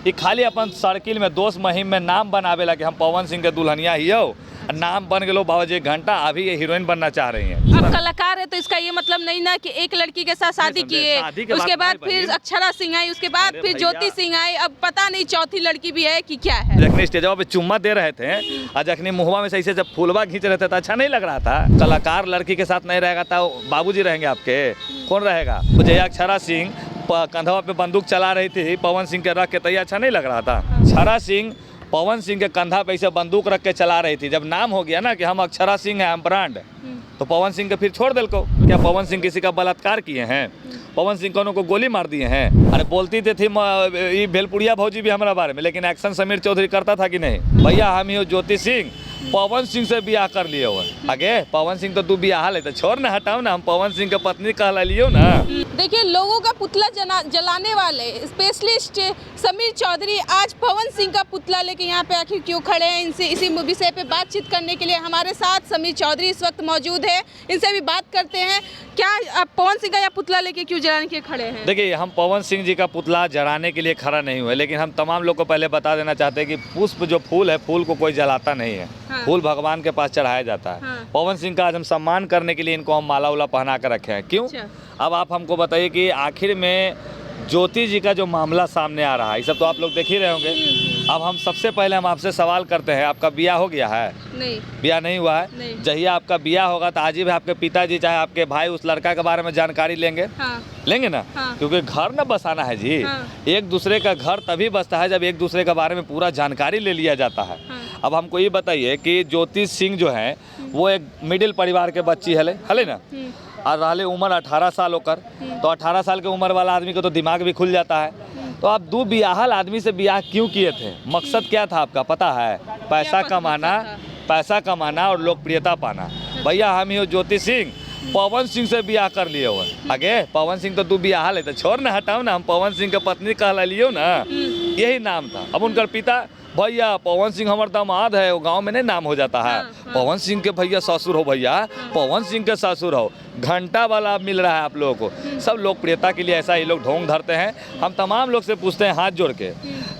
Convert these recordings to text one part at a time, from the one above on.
ये खाली अपन सर्किल में दोस्त महिम में नाम बनावेला कि हम पवन सिंह के दुल्हनिया ही हो, नाम बन गए बाबा एक घंटा अभी ये हीरोइन बनना चाह रही हैं। अब कलाकार है तो इसका ये मतलब नहीं ना कि एक लड़की के साथ शादी किए, उसके बाद फिर अक्षरा सिंह आई, उसके बाद फिर ज्योति सिंह आई, अब पता नहीं चौथी लड़की भी है कि क्या है। जखनी स्टेजवा पे चुम्मा दे रहे थे और जखनी मुहवा में सही से जब फूलवा खींच रहे थे तो अच्छा नहीं लग रहा था। कलाकार लड़की के साथ नहीं रहेगा तो बाबूजी रहेंगे आपके, कौन रहेगा? तो जया अक्षरा सिंह कंधवा पे बंदूक चला रही थी पवन सिंह के रख के, तो ये अच्छा नहीं लग रहा था। अक्षरा सिंह पवन सिंह के कंधा पे ऐसे बंदूक रख के चला रही थी। जब नाम हो गया ना कि हम अक्षरा सिंह हैं, हम ब्रांड, तो पवन सिंह के फिर छोड़ दिल को। क्या पवन सिंह किसी का बलात्कार किए हैं? पवन सिंह कोनो को गोली मार दिए हैं? अरे बोलती थी ये भेलपुड़िया भौजी भी हमारा बारे में, लेकिन एक्शन समीर चौधरी करता था कि नहीं? भैया हम ही हो ज्योति सिंह, पवन सिंह से ब्याह कर लिए हो। आगे पवन सिंह तो तू ब्याह ले तो छोड़ ना, हटाओ ना, हम पवन सिंह के पत्नी कहला लियो ना। देखिए, लोगों का पुतला जलाने वाले स्पेशलिस्ट समीर चौधरी आज पवन सिंह का पुतला लेके यहाँ पे आखिर क्यों खड़े हैं? इनसे इसी विषय पे बातचीत करने के लिए हमारे साथ समीर चौधरी इस वक्त मौजूद है। इनसे भी बात करते हैं, क्या आप पवन सिंह का यह पुतला लेके क्यों जलाने के खड़े हैं? देखिए, हम पवन सिंह जी का पुतला जलाने के लिए खड़ा नहीं हुए, लेकिन हम तमाम लोग को पहले बता देना चाहते हैं कि पुष्प जो फूल है, फूल को कोई जलाता नहीं है। हाँ। फूल भगवान के पास चढ़ाया जाता है। हाँ। पवन सिंह का आज हम सम्मान करने के लिए इनको हम माला उला पहना कर रखे हैं। क्यों? अब आप हमको बताइए कि आखिर में ज्योति जी का जो मामला सामने आ रहा है, ये सब तो आप लोग देख ही रहे होंगे। अब हम सबसे पहले हम आपसे सवाल करते हैं, आपका ब्याह हो गया है? नहीं, ब्याह नहीं हुआ है। जहिया आपका ब्याह होगा तो आज ही आपके पिताजी चाहे आपके भाई उस लड़का के बारे में जानकारी लेंगे। हाँ। लेंगे ना। हाँ। क्योंकि घर न बसाना है जी। हाँ। एक दूसरे का घर तभी बसता है जब एक दूसरे के बारे में पूरा जानकारी ले लिया जाता है। हाँ। अब हमको ये बताइए कि ज्योति सिंह जो है वो एक मिडिल परिवार के बच्ची हले ना, और रहले उम्र 18 साल होकर, तो 18 साल के उम्र वाला आदमी को तो दिमाग भी खुल जाता है। तो आप दो बियाहल आदमी से ब्याह क्यों किए थे? मकसद क्या था आपका पता है? पैसा कमाना और लोकप्रियता पाना। भैया हम ही हो ज्योति सिंह, पवन सिंह से ब्याह कर लिए हो। आगे पवन सिंह तो तू ब्याह ले तो छोड़ ना, हटाओ ना, हम पवन सिंह के पत्नी कहला लियो ना, यही नाम था। अब उनका पिता भैया पवन सिंह हमारे दामाद है, वो गांव में नहीं नाम हो जाता है। पवन सिंह के भैया ससुर हो, भैया पवन सिंह के ससुर हो, घंटा वाला मिल रहा है आप लोगों को। सब लोकप्रियता के लिए ऐसा ही लोग ढोंग धरते हैं। हम तमाम लोग से पूछते हैं हाथ जोड़ के,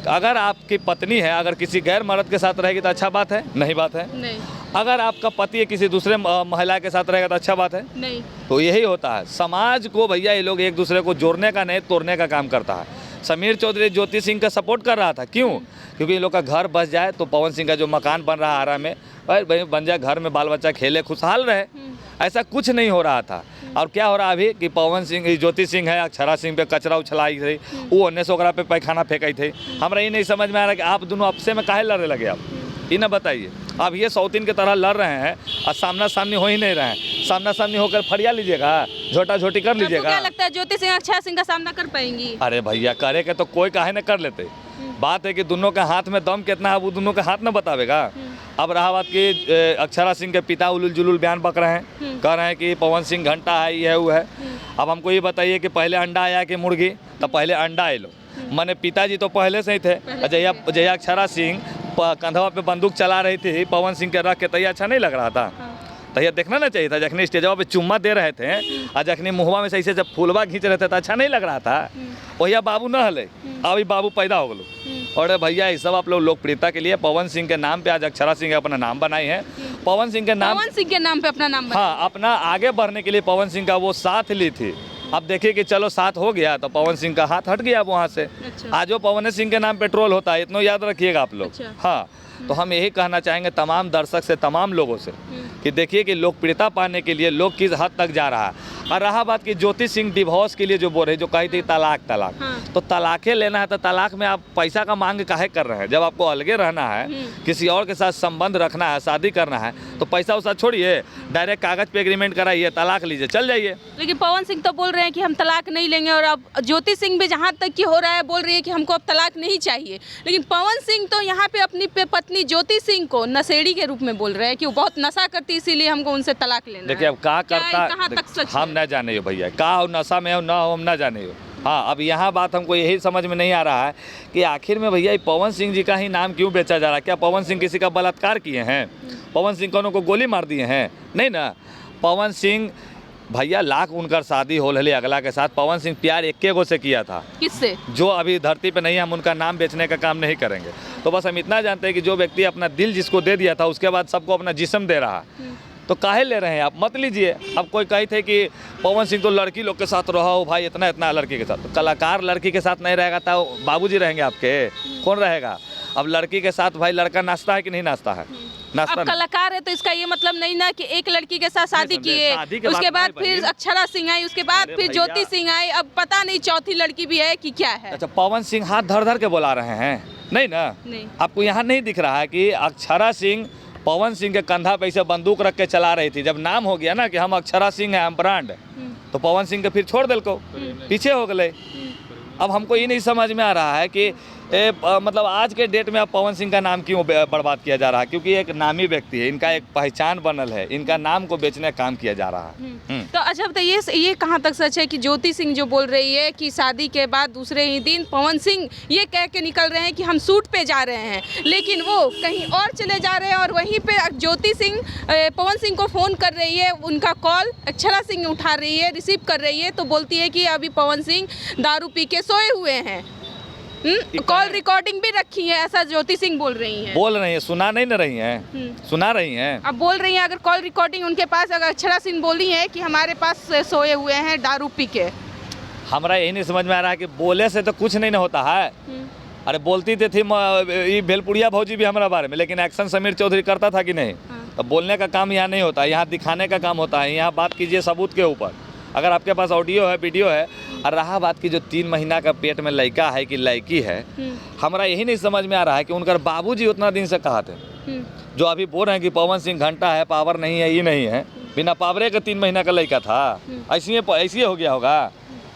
अगर आपकी पत्नी है अगर किसी गैर मर्द के साथ रहेगी तो अच्छा बात है? नहीं बात है। नहीं। अगर आपका पति किसी दूसरे महिला के साथ रहेगा तो अच्छा बात है? नहीं। तो यही होता है समाज को, भैया ये लोग एक दूसरे को जोड़ने का नहीं तोड़ने का काम करता है। समीर चौधरी ज्योति सिंह का सपोर्ट कर रहा था। क्यों? क्योंकि इन लोग का घर बस जाए तो पवन सिंह का जो मकान बन रहा है आरा में, भाई बन जाए, घर में बाल बच्चा खेले खुशहाल रहे। ऐसा कुछ नहीं हो रहा था। और क्या हो रहा अभी कि पवन सिंह ज्योति सिंह है अक्षरा सिंह पे कचरा उछलाई थी, वो अन्य से पे पैखाना फेंकाई थी। हमरा ये नहीं समझ में आ रहा कि आप दोनों आपसे में काहे लड़ने लगे? आप ये ना बताइए। अब ये सौतीन की तरह लड़ रहे हैं और सामना सामनी हो ही नहीं रहे हैं। सामना सामनी होकर फरिया लीजिएगा, झोटा झोटी कर लीजिएगा। क्या लगता है ज्योति सिंह अक्षरा सिंह का सामना कर पाएंगी? अरे भैया करे के तो कोई काहे न कर लेते। बात है कि दोनों के हाथ में दम कितना है वो दोनों के हाथ न बतावेगा। अब रहा बात कि अक्षरा सिंह के पिता उलुल जुलुल बयान बक रहे हैं, कह रहे हैं कि पवन सिंह घंटा है, ये है वो है। अब हमको ये बताइए कि पहले अंडा आया कि मुर्गी? तो पहले अंडा आए लो, मैंने पिताजी तो पहले से ही थे। जया अक्षरा सिंह कंधवा पे बंदूक चला रही थी पवन सिंह के रख के, तो ये अच्छा नहीं लग रहा था? तो ये देखना ना चाहिए था। जखनी स्टेजवा पे चुम्मा दे रहे थे और जखनी मुहवा में सही से जब फूलवा खींच रहे थे तो अच्छा नहीं लग रहा था? भैया बाबू न हले, अभी बाबू पैदा हो गलो। और भैया ये सब आप लोग लोकप्रियता के लिए पवन सिंह के नाम पे आज अक्षरा सिंह अपना नाम बनाई है। पवन सिंह के नाम पे अपना नाम, हाँ, अपना आगे बढ़ने के लिए पवन सिंह का वो साथ ली थी। अब देखिए कि चलो साथ हो गया तो पवन सिंह का हाथ हट गया वहाँ से। अच्छा। आज वो पवन सिंह के नाम पेट्रोल होता है, इतना याद रखिएगा आप लोग। अच्छा। हाँ, तो हम यही कहना चाहेंगे तमाम दर्शक से, तमाम लोगों से कि देखिए कि लोकप्रियता पाने के लिए लोग किस हद तक जा रहा है। और रहा बात कि ज्योति सिंह डिवोर्स के लिए जो बोल रहे, जो कही थी तलाक, तो तलाक़ें लेना है तो तलाक में आप पैसा का मांग काहे कर रहे हैं? जब आपको अलगे रहना है, किसी और के साथ संबंध रखना है, शादी करना है, तो पैसा उसा छोड़िए, डायरेक्ट कागज पे एग्रीमेंट कराइए, तलाक लीजिए, चल जाइए। लेकिन पवन सिंह तो बोल रहे हैं कि हम तलाक नहीं लेंगे, और अब ज्योति सिंह भी जहाँ तक की हो रहा है बोल रही है कि हमको अब तलाक नहीं चाहिए। लेकिन पवन सिंह तो यहाँ पे अपनी पत्नी ज्योति सिंह को नशेड़ी के रूप में बोल रहे हैं कि वो बहुत नशा करती, इसीलिए हमको उनसे तलाक लेना है। देखिए अब क्या करता हम न जाने हो भैया, का हो नशा में हो ना हो, हम ना जाने हो। हाँ, अब यहाँ बात हमको यही समझ में नहीं आ रहा है कि आखिर में भैया पवन सिंह जी का ही नाम क्यों बेचा जा रहा है? क्या पवन सिंह किसी का बलात्कार किए हैं? पवन सिंह कोनो को गोली मार दिए हैं? नहीं ना। पवन सिंह भैया लाख उनका शादी हो रही अगला के साथ। पवन सिंह प्यार एक गो से किया था। किससे? जो अभी धरती पे नहीं, हम उनका नाम बेचने का काम नहीं करेंगे। तो बस हम इतना जानते हैं कि जो व्यक्ति अपना दिल जिसको दे दिया था, उसके बाद सबको अपना जिस्म दे रहा है, तो काहे ले रहे हैं आप? मत लीजिए। अब कोई कही थे कि पवन सिंह तो लड़की लोग के साथ रहो भाई, इतना इतना लड़की के साथ। तो कलाकार लड़की के साथ नहीं रहेगा तो बाबूजी रहेंगे आपके? कौन रहेगा? अब लड़की के साथ भाई लड़का नाचता है कि नहीं नाचता है? नाचता अब कलाकार है तो इसका ये मतलब नहीं ना कि एक लड़की के साथ शादी किए, उसके बाद फिर अक्षरा सिंह आई, उसके बाद फिर ज्योति सिंह आई, अब पता नहीं चौथी लड़की भी है कि क्या है। अच्छा, पवन सिंह हाथ धर धर के बुला रहे हैं? नहीं ना? नहीं। आपको यहाँ नहीं दिख रहा है कि अक्षरा सिंह पवन सिंह के कंधा पे ऐसे बंदूक रख के चला रही थी। जब नाम हो गया ना कि हम अक्षरा सिंह हैं, हम ब्रांड, तो पवन सिंह के फिर छोड़ दिल को, पीछे हो गए। अब हमको ये नहीं समझ में आ रहा है कि मतलब आज के डेट में अब पवन सिंह का नाम क्यों बर्बाद किया जा रहा है? क्योंकि एक नामी व्यक्ति है, इनका एक पहचान बनल है, इनका नाम को बेचने का काम किया जा रहा है। तो अच्छा बताइए, ये कहाँ तक सच है कि ज्योति सिंह जो बोल रही है कि शादी के बाद दूसरे ही दिन पवन सिंह ये कह के निकल रहे हैं कि हम शूट पे जा रहे हैं, लेकिन वो कहीं और चले जा रहे हैं और वहीं पे ज्योति सिंह पवन सिंह को फ़ोन कर रही है, उनका कॉल अक्षरा सिंह उठा रही है, रिसीव कर रही है, तो बोलती है कि अभी पवन सिंह दारू पी के सोए हुए हैं। कॉल रिकॉर्डिंग भी रखी है, ऐसा ज्योति सिंह बोल रही हैं। सुना नहीं ना रही हैं? सुना रही हैं। अब बोल रही हैं अगर कॉल रिकॉर्डिंग उनके पास, अगर अक्षरा सिंह बोली है कि हमारे पास सोए हुए हैं दारू पी के। हमारा यही नहीं समझ में आ रहा है कि बोले से तो कुछ नहीं होता है। अरे बोलती थी ये भेलपुड़िया भौजी भी हमारा बारे में, लेकिन एक्शन समीर चौधरी करता था कि नहीं? तो बोलने का काम यहाँ नहीं होता, यहाँ दिखाने का काम होता है। यहाँ बात कीजिए सबूत के ऊपर। अगर आपके पास ऑडियो है, वीडियो है, और रहा बात की जो 3 महीना का पेट में लड़का है कि लड़की है, हमारा यही नहीं समझ में आ रहा है कि उनका बाबूजी उतना दिन से कहा थे, जो अभी बोल रहे हैं कि पवन सिंह घंटा है, पावर नहीं है, ये नहीं है, बिना पावरे का 3 महीना का लड़का था, ऐसे हो गया होगा।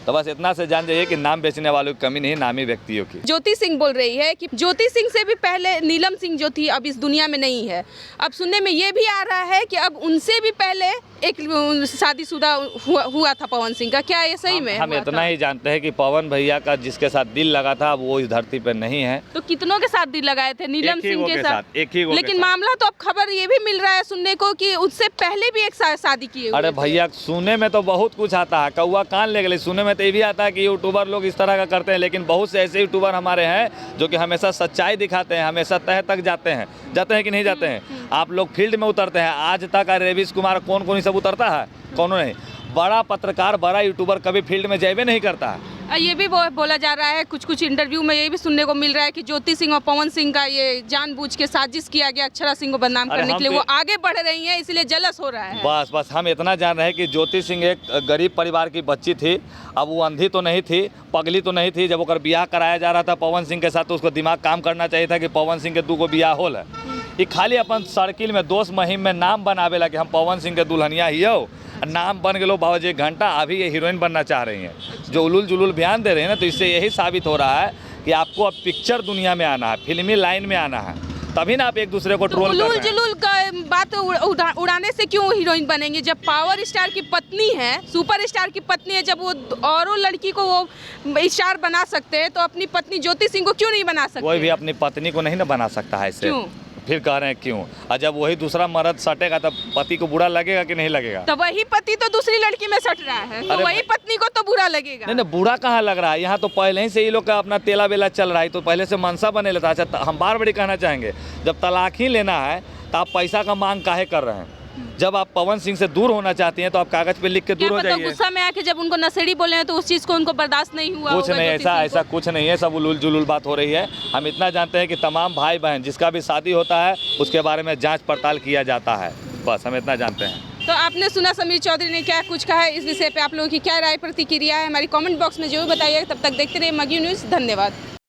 तो बस इतना से जान जाइए कि नाम बेचने वालों की कमी नहीं, नामी व्यक्तियों की। ज्योति सिंह बोल रही है कि ज्योति सिंह से भी पहले नीलम सिंह जो थी अब इस दुनिया में नहीं है। अब सुनने में ये भी आ रहा है कि अब उनसे भी पहले एक शादीशुदा हुआ था पवन सिंह का। क्या ये सही में? हम इतना ही जानते हैं कि पवन भैया का जिसके साथ दिल लगा था वो इस धरती पर नहीं है। तो कितनों के साथ दिल लगाए थे? नीलम सिंह के साथ, एक ही। लेकिन मामला तो अब खबर ये भी मिल रहा है सुनने को कि उससे पहले भी एक शादी किए। अरे भैया, सुनने में तो बहुत कुछ आता है, कौवा कान ले गए। सुनने में तो ये भी आता है कि यूट्यूबर लोग इस तरह का करते हैं, लेकिन बहुत से ऐसे यूट्यूबर हमारे हैं जो कि हमेशा सच्चाई दिखाते हैं, हमेशा तह तक जाते हैं कि नहीं जाते हैं? आप लोग फील्ड में उतरते हैं, आज तक रेविस कुमार कौन सब उतरता है? कौन नहीं। बड़ा पत्रकार, बड़ा यूट्यूबर कभी फील्ड में जाए नहीं करता है। ये भी बोला जा रहा है, कुछ इंटरव्यू में ये भी सुनने को मिल रहा है कि ज्योति सिंह और पवन सिंह का ये जानबूझ के साजिश किया गया अक्षरा सिंह को बदनाम करने के लिए। वो आगे बढ़ रही हैं, इसलिए जलस हो रहा है। बस हम इतना जान रहे हैं कि ज्योति सिंह एक गरीब परिवार की बच्ची थी। अब वो अंधी तो नहीं थी, पगली तो नहीं थी। जब वो ब्याह कराया जा रहा था पवन सिंह के साथ, तो उसको दिमाग काम करना चाहिए था कि पवन सिंह के 2 गो बियाह होल है। ये खाली अपन सर्किल में, दोस्त महिम में नाम बनावेला कि हम पवन सिंह के दुल्हनिया ही हो, नाम बन गए बाबूजी घंटा, अभी ये हीरोइन बनना चाह रही हैं, जो उलूल जुलूल बयान दे रहे हैं ना। तो इससे यही साबित हो रहा है कि आपको अब पिक्चर दुनिया में आना है, फिल्मी लाइन में आना है, तभी ना आप एक दूसरे को ट्रोल कर रहे हैं। उलूल जुलूल का बात उड़ाने से क्यों हीरोइन बनेंगे? जब पावर स्टार की पत्नी है, सुपर स्टार की पत्नी है, जब वो औरों लड़की को वो स्टार बना सकते हैं, तो अपनी पत्नी ज्योति सिंह को क्यों नहीं बना सकते? कोई भी अपनी पत्नी को नहीं ना बना सकता है ऐसे। फिर कह रहे हैं क्यों? और जब वही दूसरा मर्द सटेगा तब पति को बुरा लगेगा कि नहीं लगेगा? तो वही पति तो दूसरी लड़की में सट रहा है, तो वही पत्नी को तो बुरा लगेगा। नहीं, बुरा कहाँ लग रहा है? यहाँ तो पहले ही से ये लोग का अपना तेला बेला चल रहा है, तो पहले से मनसा बने लेता। अच्छा, हम बार बार कहना चाहेंगे, जब तलाक ही लेना है तो आप पैसा का मांग काहे कर रहे हैं? जब आप पवन सिंह से दूर होना चाहती हैं तो आप कागज पे लिख के दूर हो जाइए। गुस्सा में आके जब उनको नशेड़ी बोले हैं तो उस चीज को उनको बर्दाश्त नहीं हुआ। कुछ नहीं, ऐसा कुछ नहीं है, सब उलूल जुलूल बात हो रही है। हम इतना जानते हैं कि तमाम भाई बहन जिसका भी शादी होता है उसके बारे में जांच पड़ताल किया जाता है, बस हम इतना जानते हैं। तो आपने सुना समीर चौधरी ने क्या कुछ कहा है इस विषय पे। आप लोगों की क्या राय प्रतिक्रिया है हमारी कमेंट बॉक्स में जरूर बताइए। तब तक देखते रहिए मगही न्यूज़। धन्यवाद।